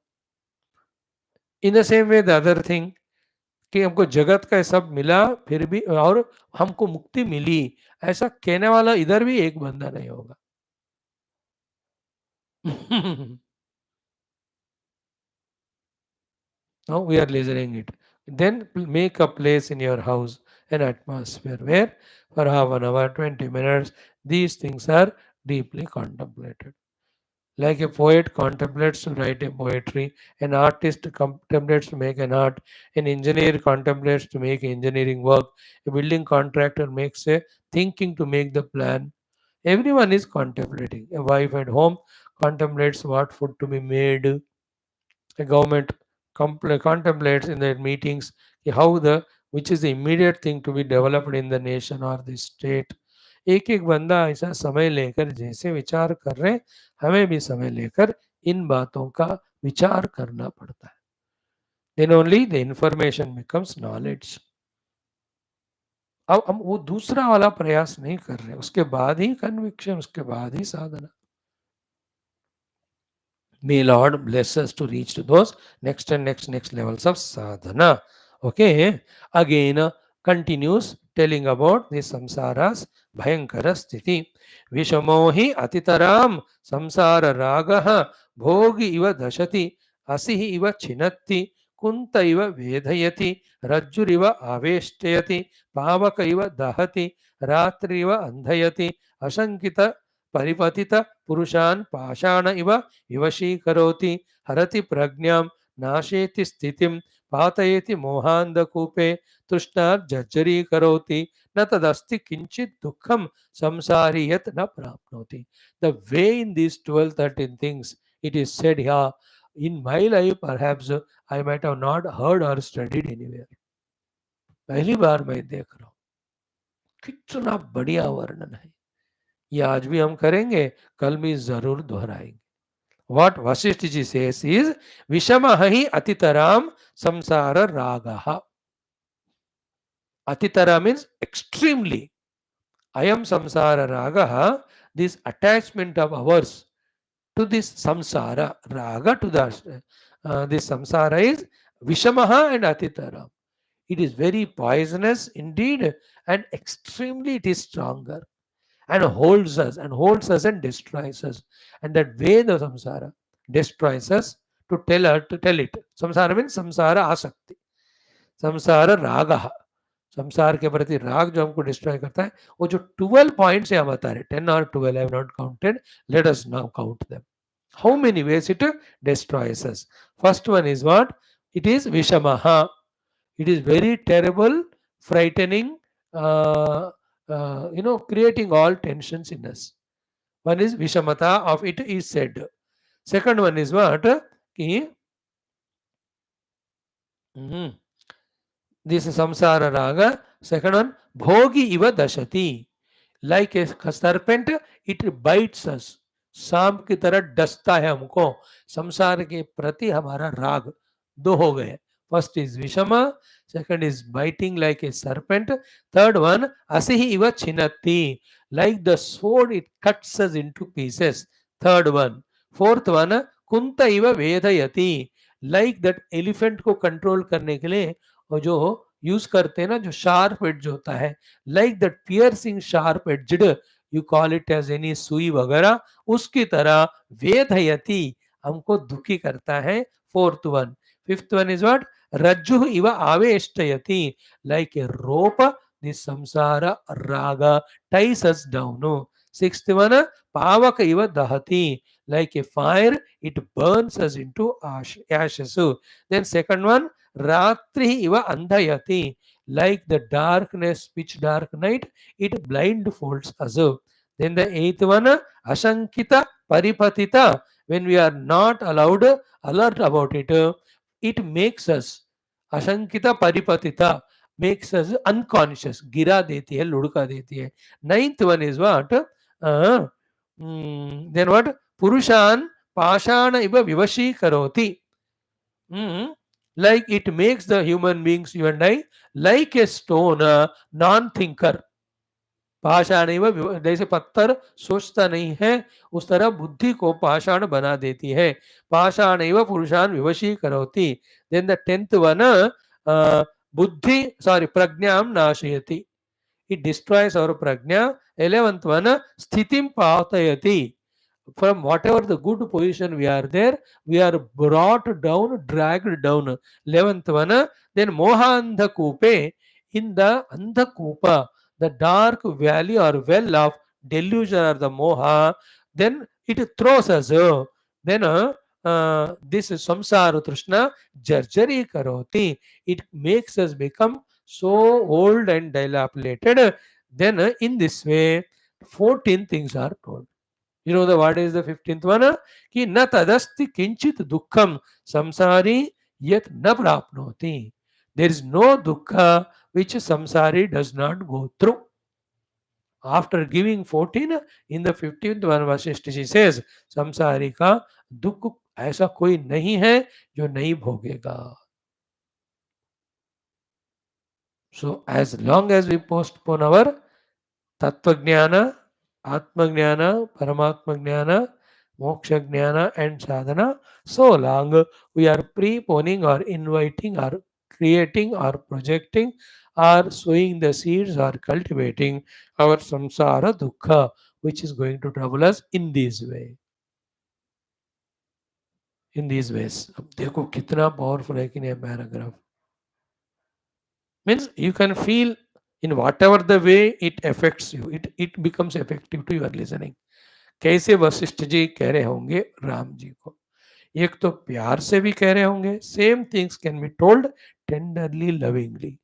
In the same way the other thing कि हमको जगत का सब मिला फिर भी और हमको मुक्ति मिली, ऐसा कहने वाला इधर भी एक बंदा नहीं होगा. Now we are listening it. Then make a place in your house, an atmosphere where for half an hour, 20 minutes, these things are deeply contemplated. Like a poet contemplates to write a poetry, an artist contemplates to make an art, an engineer contemplates to make engineering work, a building contractor makes a thinking to make the plan. Everyone is contemplating. A wife at home contemplates what food to be made. A government contemplates in their meetings how the which is the immediate thing to be developed in the nation or the state. एक एक बंदा ऐसा समय लेकर जैसे विचार कर रहे, हमें भी समय लेकर इन बातों का विचार करना पड़ता है. Then only the information becomes knowledge. अब हम वो दूसरा वाला प्रयास नहीं कर रहे, उसके बाद ही कन्विक्शन, उसके बाद ही साधना. May Lord bless us to reach to those next and next levels of sadhana. Okay, again continues telling about the samsara's bhayankara sthiti. Vishamohi atitaram samsara ragaha bhogi iva dashati asihi iva chinatti कुन्तैव वेधयति रज्जुरिव आवेष्टयति पावकैव दहति रात्रिव अन्धयति अशङ्कित परिपतित पुरुषान् पाषाण इव विवशीकरोति हरति प्रज्ञां नाशेति स्थितिं पातयति मोहान्धकूपे तृष्णार्जर्जरीकरोति न तदस्ति किंचित दुःखम संसारी यत् न प्राप्नोति. The way in these 12-13 things it is said here, in my life perhaps I might have not heard or studied anywhere. पहली बार मैं देख रहा हूँ, कितना बढ़िया वर्णन है. ये आज भी हम करेंगे, कल भी जरूर दोहराएंगे. What Vashishtha ji says is Vishamaha hi atitaram samsara ragaha. Atitara means extremely. I am samsara ragaha, this attachment of ours to this samsara, raga to this samsara is Vishamaha and Atitaram. It is very poisonous indeed and extremely it is stronger and holds us and destroys us. And that way the samsara destroys us to tell it. Samsara means samsara asakti. Samsara raga. संसार के प्रति राग जो हमको destroy करता है, वो जो 12 पॉइंट्स है हम बता रहे, 10 or 12 I have not counted, let us now count them. How many ways it destroys us? First one is what? It is Vishamaha. It is very terrible, frightening, creating all tensions in us. One is Vishamata, of it is said. Second one is what? This is samsara raga. Second one, bhogi iva dashati. Like a serpent, it bites us. सांप की तरह डसता है हमको. संसार के प्रति हमारा राग दो हो गए. First is Vishama, second is biting like a serpent. Third one, asihi iva chinati. Like the sword, it cuts us into pieces. Third one. Fourth one, kunta iva vedayati. Like that elephant को control करने के लिए और जो use करते हैं ना, जो शार्प एड्ज होता है, like that piercing sharp edged, you call it as any सुई वगैरह, उसकी तरह वेधयति, हमको दुखी करता है. Fourth one. Fifth one is what? रज्जु इव आवेष्टयति. लाइक ए रोप दिस संसार रागा ties us down. Sixth one, pavaka iva dahati. Like a fire, it burns us into ashes. Then second one, ratri iva andhayati. Like the darkness, pitch dark night, it blindfolds us. Then the eighth one, ashankita paripatita. When we are not allowed alert about it, it makes us ashankita paripatita, makes us unconscious. गिरा देती है, लुढ़का देती है. Ninth one is what? Then what? Purushan pashana iva vivashi karoti. Like it makes the human beings, you and I, like a stone, non-thinker. पाषाण इव, जैसे पत्थर सोचता नहीं है, उस तरह बुद्धि को पाषाण बना देती है. पाषाण इव पुरुषान विवशी करोति. देन द 10th वन, बुद्धि Pragyam नाशयति. It destroys our prajna. 11th one, sthitim patayati. From whatever the good position we are there, we are brought down, dragged down. 11th one, then moha andhakupe, in the andhakupa, the dark valley or well of delusion or the moha, then it throws us. Then this samsara trishna jarjari karoti. It makes us become so old and dilapidated. Then in this way 14 things are told. You know the what is the 15th one? Ki na tadasti kinchit dukkham samsari yet na prapnoti. There is no dukkha which samsari does not go through. After giving 14, in the 15th one Vaashishtha ji says samsari का दुख ऐसा कोई नहीं है जो नहीं भोगेगा. So as long as we postpone our Tattva Jnana, Atma Jnana, Paramatma Jnana, Moksha Jnana and Sadhana, so long we are preponing or inviting or creating or projecting or sowing the seeds or cultivating our samsara dukkha, which is going to trouble us in this way. in these ways. अब देखो कितना powerful है कि नहीं paragraph. Means you can feel in whatever the way it affects you, it becomes effective to your listening. कैसे वशिष्ठ जी कह रहे होंगे राम जी को, एक तो प्यार से भी कह रहे होंगे, same things can be told tenderly lovingly,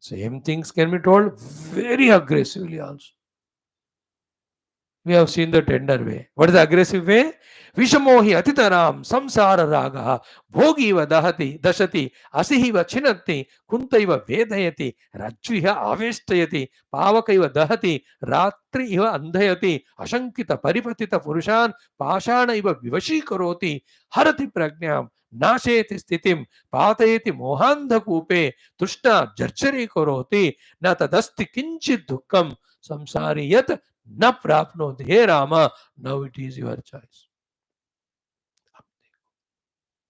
same things can be told very aggressively also. We have seen the tender way. What is the aggressive way? Vishamohi atitaram samsara raga bhogiva dahati dashati asihiva chinati kuntaiva vedayati rajviha aveshtayati pavakaiva dahati ratri iva andhayati ashankita paripatita purushan pashana iva vivashi karoti harati prajnam नाशेति स्थितिम पातयति मोहांधकूपे तुष्टा जर्जरी करोति न तदस्ति किंचित दुःखम संसारी यत न प्राप्नोति हे Rama now it is your choice.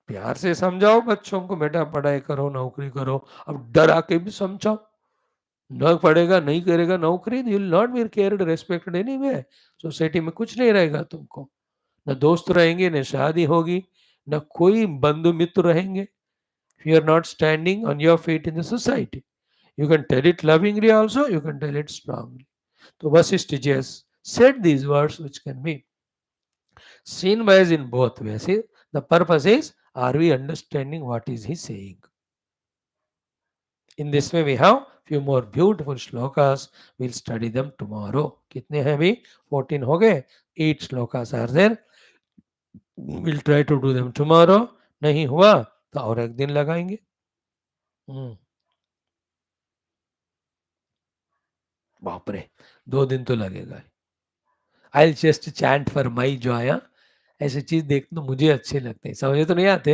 प्यार से समझाओ बच्चों को, बेटा पढ़ाई करो नौकरी करो, अब डरा के भी समझाओ, न पढ़ेगा नहीं करेगा नौकरी, you will not be cared respected anyway, society में कुछ नहीं रहेगा तुमको, न दोस्त रहेंगे, न शादी होगी, न कोई बंधु मित्र रहेंगे. If you are not standing on your feet in the society, you can tell it lovingly also, you can tell it strongly. So Vasishtha has said these words which can be seen by us in both ways. See, the purpose is, are we understanding what is he saying? In this way we have few more beautiful shlokas. We'll study them tomorrow. कितने हैं अभी? 14 हो गए. 8 shlokas are there. We'll try to do them tomorrow. नहीं हुआ तो और एक दिन लगाएंगे. बाप रे, 2 दिन तो लगेगा. I just chant for my Joy. ऐसी चीज देखना मुझे अच्छे लगते हैं, समझे तो नहीं आते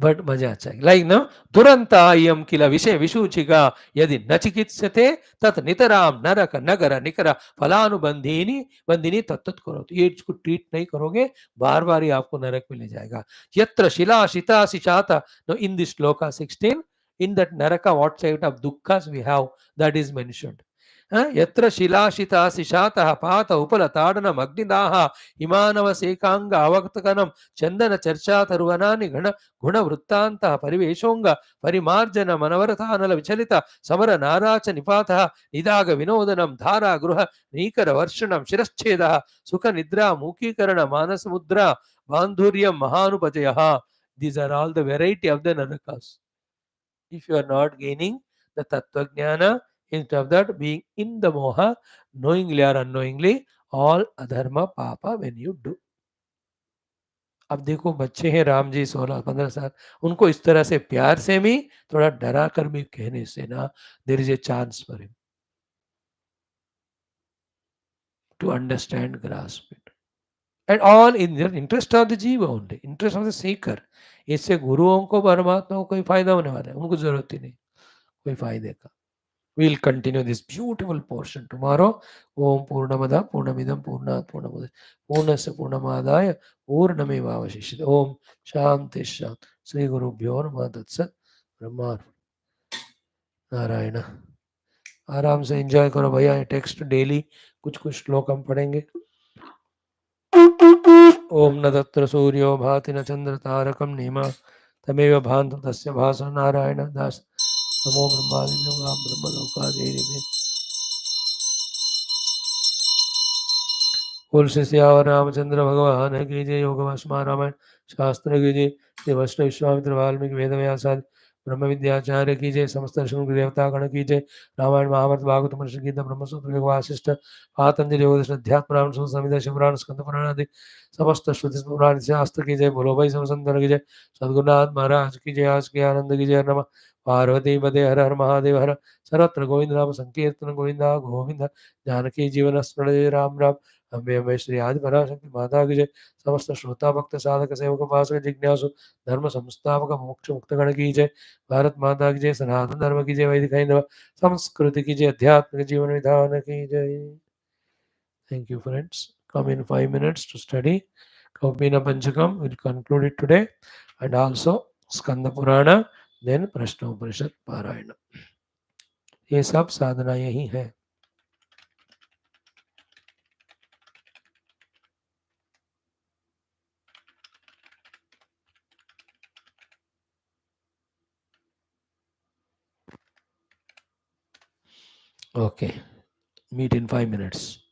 बट मजा अच्छा है. लाइक ना दुरंता इयम किल विषय विशूचिका यदि न चिकित्सते तत् नितराम नरक नगर निकर फलानुबंधिनी बंधिनी तत्त करो. ये इसको ट्रीट नहीं करोगे बार बार ही आपको नरक में ले जाएगा. यत्र शिला शिता शिशाता, no in this shloka 16, in that naraka what side of dukkha's we have, that is mentioned. यत्र शिलाशिता शिशातः पात उपलताडनम अग्निदाह हिमानव सेकांग अवक्तकनम चंदन चर्चा तरुवनानि घन गुण वृत्तांतः परिवेशोंग परिमार्जन मनवरथानल विचलित समर नाराच निपातः निदाग विनोदनम धारा गृह नीकर वर्षणम शिरश्छेदः सुख निद्रा मूकीकरण मानस मुद्रा बांधुर्यम महानुपजयः. These are all the variety of the narakas. If you are not gaining the tattva jnana, instead of that being in the moha, knowingly or unknowingly, all adharma papa when you do. अब देखो बच्चे हैं राम जी 16-15 साल, उनको इस तरह से प्यार से भी थोड़ा डरा कर भी कहने से ना, there is a chance for him to understand, grasp it, and all in the interest of the jiva only, interest of the seeker. इससे गुरुओं को परमात्मा को कोई फायदा होने वाला है, उनको जरूरत ही नहीं कोई फायदे का. We'll continue this beautiful portion tomorrow. Om Purnamada Purnamidam Purnat Purnamada Purnasya Purnamadaya Purnameva Vaashishtha. Om Shanti Shanti. Sri Gurubhyo Namaha Tatsat. Brahma Narayan. आराम से एंजॉय करो भैया, ये टेक्स्ट डेली कुछ कुछ श्लोक हम पढ़ेंगे. ओम न तत्र सूर्यो भाति न चंद्र तारकम नेमा तमेव भान्तु तस्य भासो नारायण दास. नमो ब्रह्मादिभ्यो ब्रह्मलोकादेव. बोल श्री सियावर रामचंद्र भगवान की जय. योग वशमा रामायण शास्त्र की जय. श्री वैष्णव विश्वामित्र वाल्मीकि वेद व्यास ब्रह्म विद्याचार्य की जय. समस्त ऋषि देवता गण की जय. रामायण महाभारत भागवत मनुष्य गीता ब्रह्मसूत्र वासिष्ठ पातंजलि योग अध्यात्म राम संहिता शिवपुराण स्कंद पुराण आदि समस्त श्रुति पुराण शास्त्र की जय. बोलो भाई समसंतर की जय. सद्गुरुनाथ महाराज की जय. आज के आनंद की जय. नमः पार्वती पदे हर हर महादेव हर. सर्वत्र गोविंद नाम संकीर्तन गोविंदा गोविंद. जानकी जीवन स्मरण राम राम. अम्बे अम्बे श्री आदि पराशक्ति माता की जय. समस्त श्रोता भक्त साधक सेवक उपासक जिज्ञासु धर्म संस्थापक मोक्ष मुक्त गण की जय. भारत माता की जय. सनातन धर्म की जय. वैदिक हिंदू संस्कृति की जय. अध्यात्म जीवन विधान की जय. Thank you friends. Come in 5 minutes to study Kaupina Panchakam. We'll conclude it today, and also Skanda Purana, then Prashnoparishad Parayana. ये सब साधना यही है. Okay. Meet in 5 minutes.